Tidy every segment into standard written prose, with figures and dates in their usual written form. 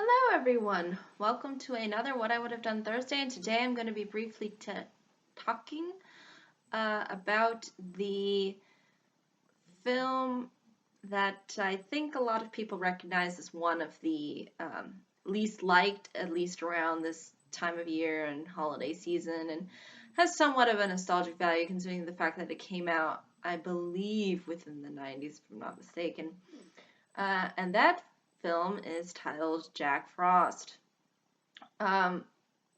Hello, everyone. Welcome to another What I Would Have Done Thursday, and today I'm going to be briefly talking about the film that I think a lot of people recognize as one of the least liked, at least around this time of year and holiday season, and has somewhat of a nostalgic value considering the fact that it came out, I believe, within the 90s, if I'm not mistaken. And that film is titled Jack Frost. Um,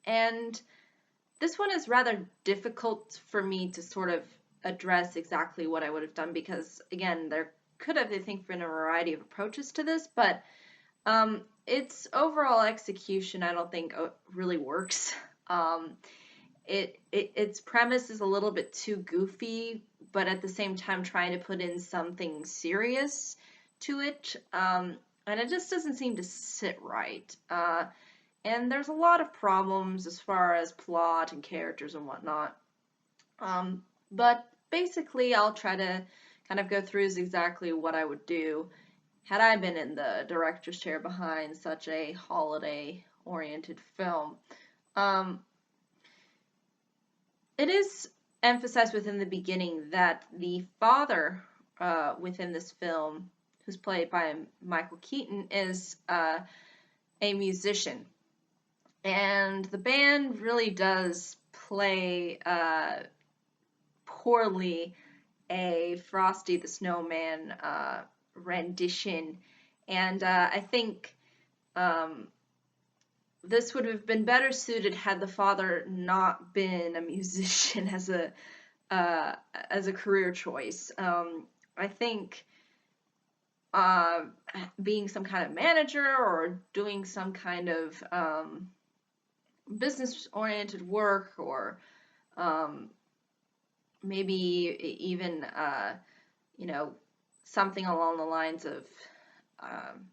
and this one is rather difficult for me to sort of address exactly what I would have done because, again, there could have, I think, been a variety of approaches to this, but its overall execution, I don't think really works. Um, its premise is a little bit too goofy, but at the same time trying to put in something serious to it, and it just doesn't seem to sit right. And there's a lot of problems as far as plot and characters and whatnot. But basically, I'll try to kind of go through exactly what I would do had I been in the director's chair behind such a holiday-oriented film. Um, it is emphasized within the beginning that the father within this film, who's played by Michael Keaton, is a musician. And the band really does play poorly a Frosty the Snowman rendition. And I think um, this would have been better suited had the father not been a musician uh, as a career choice. I think uh, being some kind of manager or doing some kind of business-oriented work or um, maybe even you know something along the lines of um,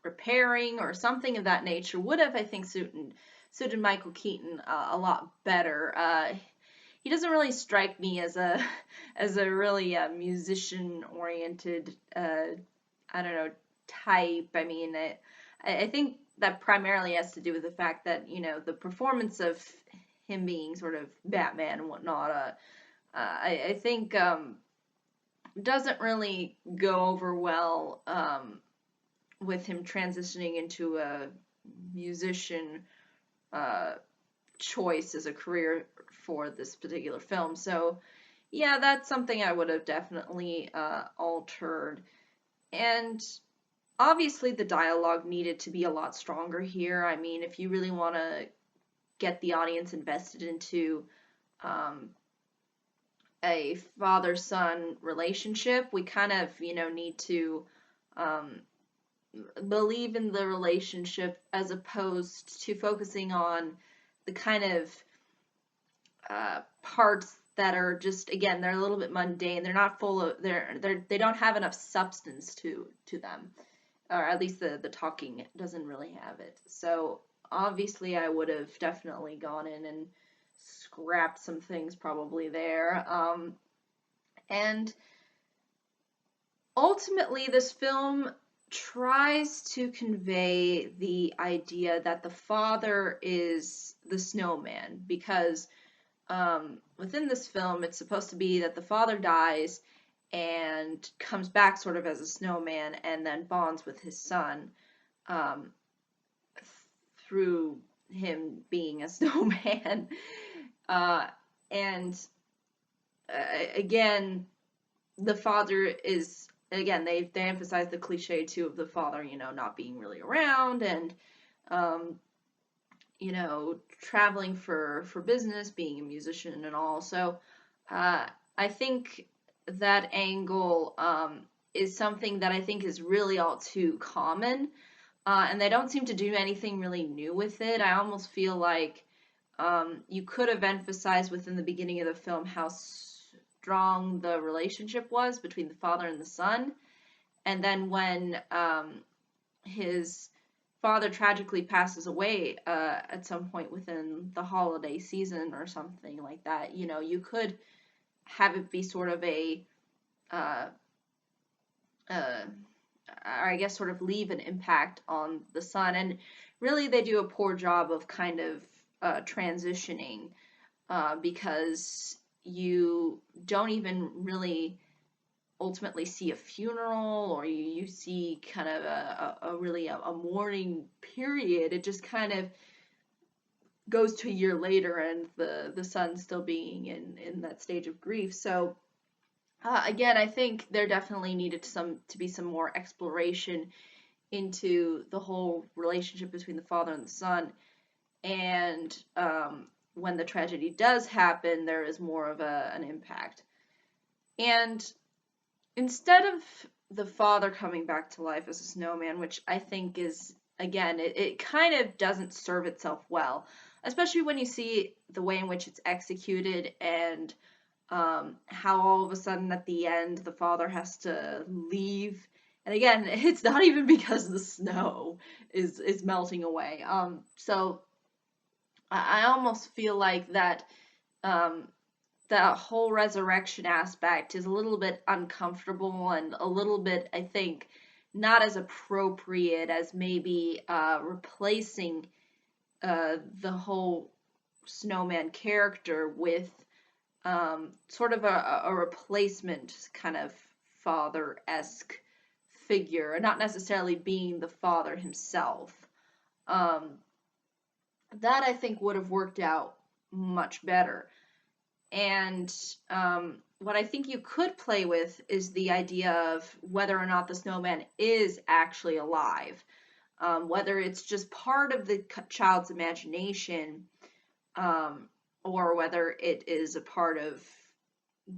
repairing or something of that nature would have, I think, suited Michael Keaton a lot better. He doesn't really strike me as a as a really musician oriented I don't know type. I mean, I think that primarily has to do with the fact that the performance of him being sort of Batman and whatnot. I think doesn't really go over well with him transitioning into a musician uh, choice as a career for this particular film. So, yeah, that's something I would have definitely altered. And obviously, the dialogue needed to be a lot stronger here. I mean, if you really want to get the audience invested into um, a father-son relationship, we kind of, need to um, believe in the relationship as opposed to focusing on the kind of parts that are just, again, they're a little bit mundane. They're not full of they don't have enough substance to them, or at least the talking doesn't really have it. So obviously I would have definitely gone in and scrapped some things probably there. And ultimately, this film tries to convey the idea that the father is the snowman because within this film, it's supposed to be that the father dies and comes back sort of as a snowman and then bonds with his son um, through him being a snowman. Uh, and again, the father is they emphasize the cliche too of the father not being really around and um, traveling for business, being a musician and all. So I think that angle is something that I think is really all too common, and they don't seem to do anything really new with it. I almost feel like you could have emphasized within the beginning of the film how strong the relationship was between the father and the son, and then when his father tragically passes away at some point within the holiday season or something like that, you could have it be sort of uh, uh, or I guess sort of leave an impact on the son. And really, they do a poor job of kind of transitioning because you don't even really ultimately see a funeral, or you see kind of a really a mourning period. It just kind of goes to a year later, and the son still being in that stage of grief. So again, I think there definitely needed to be some more exploration into the whole relationship between the father and the son. And when the tragedy does happen, there is more of an impact. And instead of the father coming back to life as a snowman, which I think is, again, it kind of doesn't serve itself well, especially when you see the way in which it's executed, and how all of a sudden at the end the father has to leave. And again, it's not even because the snow is melting away. So I almost feel like that um, that whole resurrection aspect is a little bit uncomfortable, and a little bit, I think, not as appropriate as maybe replacing the whole snowman character with sort of a replacement kind of father-esque figure, not necessarily being the father himself. Um, that I think would have worked out much better. And what I think you could play with is the idea of whether or not the snowman is actually alive, whether it's just part of the child's imagination, um, or whether it is a part of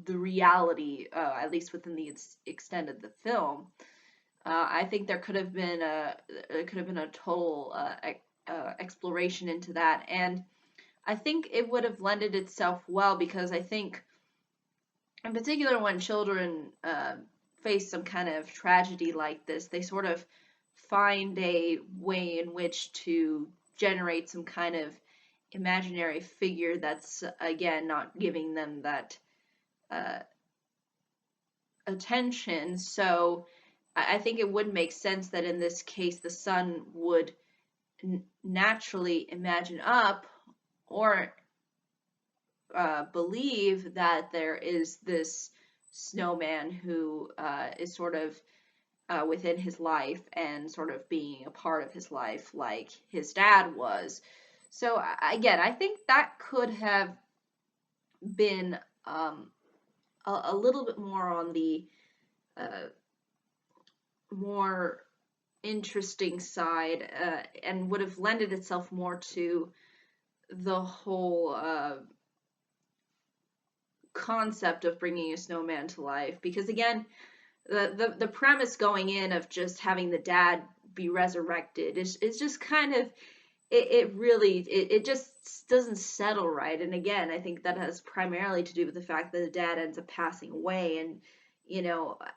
the reality, at least within the extent of the film. I think there could have been a total exploration into that, and I think it would have lended itself well, because I think, in particular, when children face some kind of tragedy like this, they sort of find a way in which to generate some kind of imaginary figure that's, again, not giving them that uh, attention. So I think it would make sense that in this case the son would naturally imagine up, or believe that there is this snowman who is sort of within his life, and sort of being a part of his life like his dad was. So again, I think that could have been a little bit more on the uh, more interesting side, and would have lended itself more to the whole concept of bringing a snowman to life. Because again, the premise going in of just having the dad be resurrected is just kind of, it just doesn't settle right. And again, I think that has primarily to do with the fact that the dad ends up passing away, and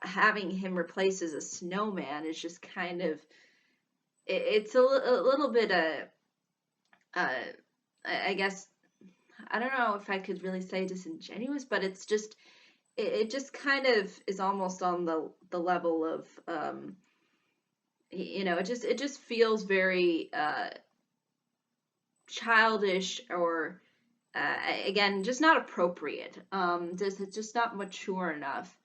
having him replaced as a snowman is just kind of, it's a little bit I guess, I don't know if I could really say disingenuous, but it's just, it just kind of is almost on the level of it just feels very childish, or again, just not appropriate. It's just not mature enough.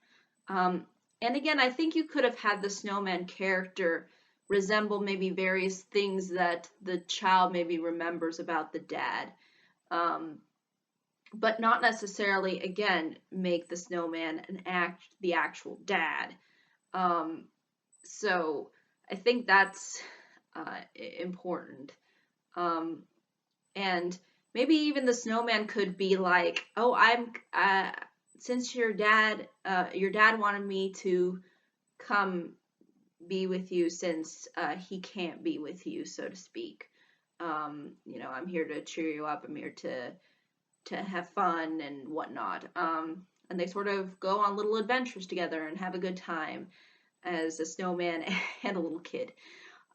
Um, and again, I think you could have had the snowman character resemble maybe various things that the child maybe remembers about the dad. Um, but not necessarily, again, make the snowman the actual dad. Um, so I think that's important. Um, and maybe even the snowman could be like, oh, I'm since your dad wanted me to come be with you, since he can't be with you, so to speak. I'm here to cheer you up. I'm here to have fun and whatnot. And they sort of go on little adventures together and have a good time as a snowman and a little kid.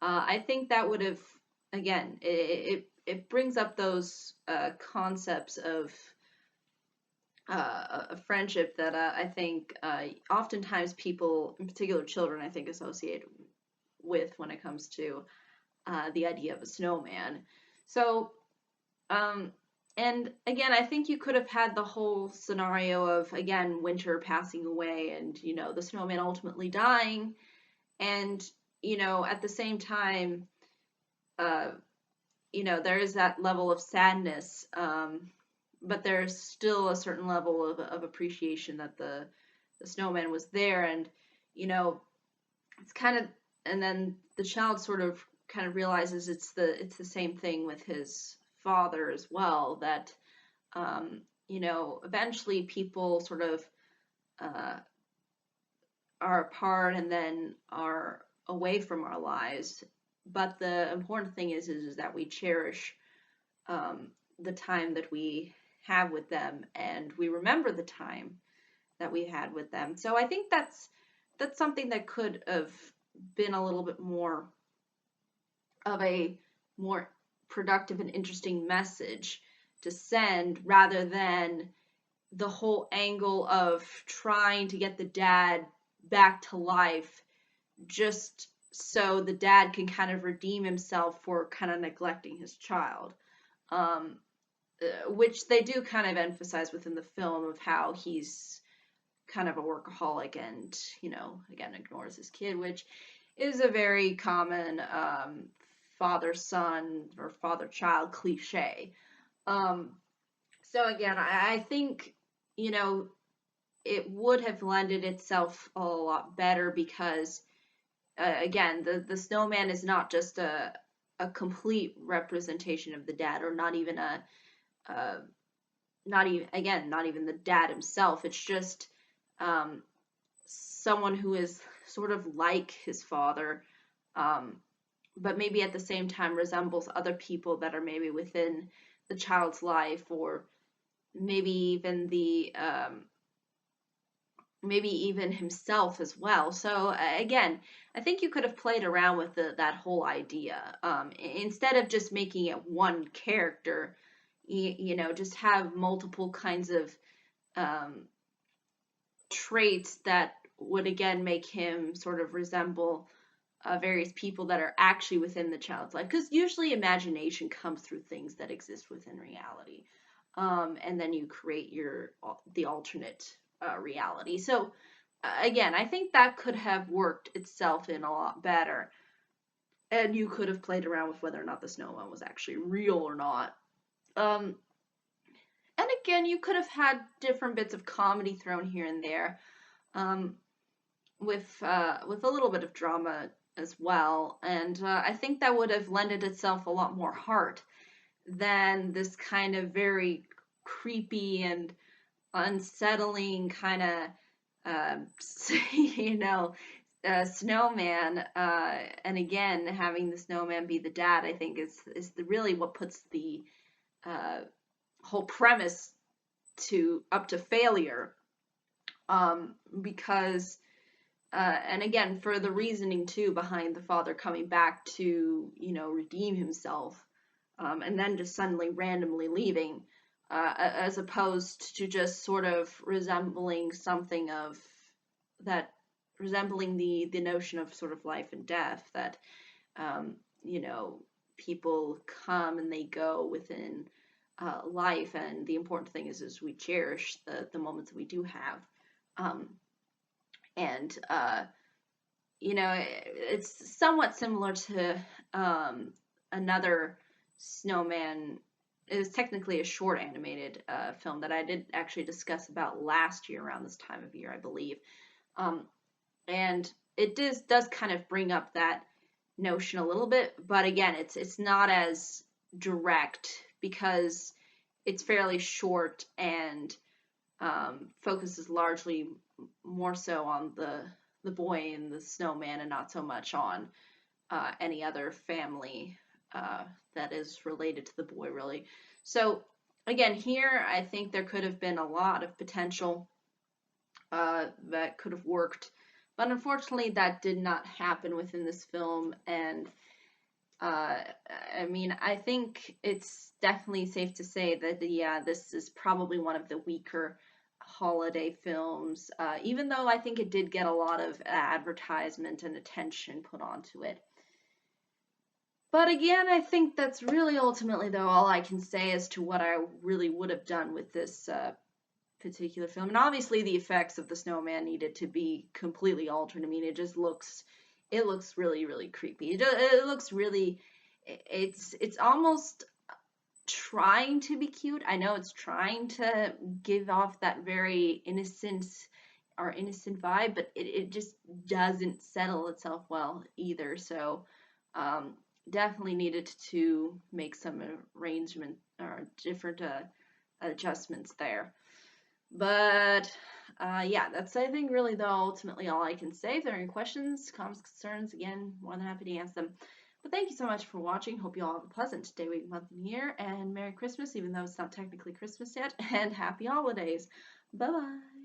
I think that would have, again, it brings up those concepts of a friendship that I think oftentimes people, in particular children, I think associate with when it comes to the idea of a snowman. So, and again, I think you could have had the whole scenario of, again, winter passing away and, the snowman ultimately dying. And, at the same time, uh, there is that level of sadness, but there's still a certain level of appreciation that the snowman was there. And, it's kind of, and then the child sort of kind of realizes it's the same thing with his father as well, that eventually people sort of uh, are apart and then are away from our lives. But the important thing is that we cherish um, the time that we have with them, and we remember the time that we had with them. So I think that's something that could have been a little bit more of a more productive and interesting message to send, rather than the whole angle of trying to get the dad back to life just so the dad can kind of redeem himself for kind of neglecting his child. Um, which they do kind of emphasize within the film, of how he's kind of a workaholic and, again, ignores his kid, which is a very common father-son or father-child cliche. Um, so again, I think, it would have lended itself a lot better because, again, the snowman is not just a complete representation of the dad, or not even a not even the dad himself. It's just um, someone who is sort of like his father, um, but maybe at the same time resembles other people that are maybe within the child's life, or maybe even maybe even himself as well. So again, I think you could have played around with that whole idea, instead of just making it one character. Just have multiple kinds of um, traits that would again make him sort of resemble various people that are actually within the child's life, because usually imagination comes through things that exist within reality, and then you create the alternate reality. So again, I think that could have worked itself in a lot better, and you could have played around with whether or not the snowman was actually real or not. um, and again, you could have had different bits of comedy thrown here and there, um, with a little bit of drama as well, and I think that would have lended itself a lot more heart than this kind of very creepy and unsettling kind of you know snowman. And again, having the snowman be the dad, I think is really what puts the uh, whole premise to up to failure, because and again, for the reasoning too behind the father coming back to, redeem himself, and then just suddenly randomly leaving, as opposed to just sort of resembling something of that, resembling the notion of sort of life and death, that, um, you know, people come and they go within life, and the important thing is we cherish the moments that we do have. Um, and it's somewhat similar to another snowman. It was technically a short animated film that I did actually discuss about last year around this time of year, I believe. Um, and it does kind of bring up that notion a little bit, but again, it's not as direct, because it's fairly short and focuses largely more so on the boy and the snowman, and not so much on any other family that is related to the boy, really. So again, here I think there could have been a lot of potential that could have worked, but unfortunately that did not happen within this film. And uh, I mean, I think it's definitely safe to say that, yeah, this is probably one of the weaker holiday films, even though I think it did get a lot of advertisement and attention put onto it. But again, I think that's really ultimately, though, all I can say as to what I really would have done with this particular film. And obviously, the effects of the snowman needed to be completely altered. I mean, it looks really, really creepy. It looks really, it's almost trying to be cute. I know it's trying to give off that very innocent vibe, but it just doesn't settle itself well either. So, definitely needed to make some arrangement or different adjustments there. But yeah, that's, I think, really though ultimately all I can say. If there are any questions, comments, concerns, again, more than happy to answer them. But thank you so much for watching. Hope you all have a pleasant day, week, month, and year, and Merry Christmas, even though it's not technically Christmas yet, and Happy Holidays. Bye bye.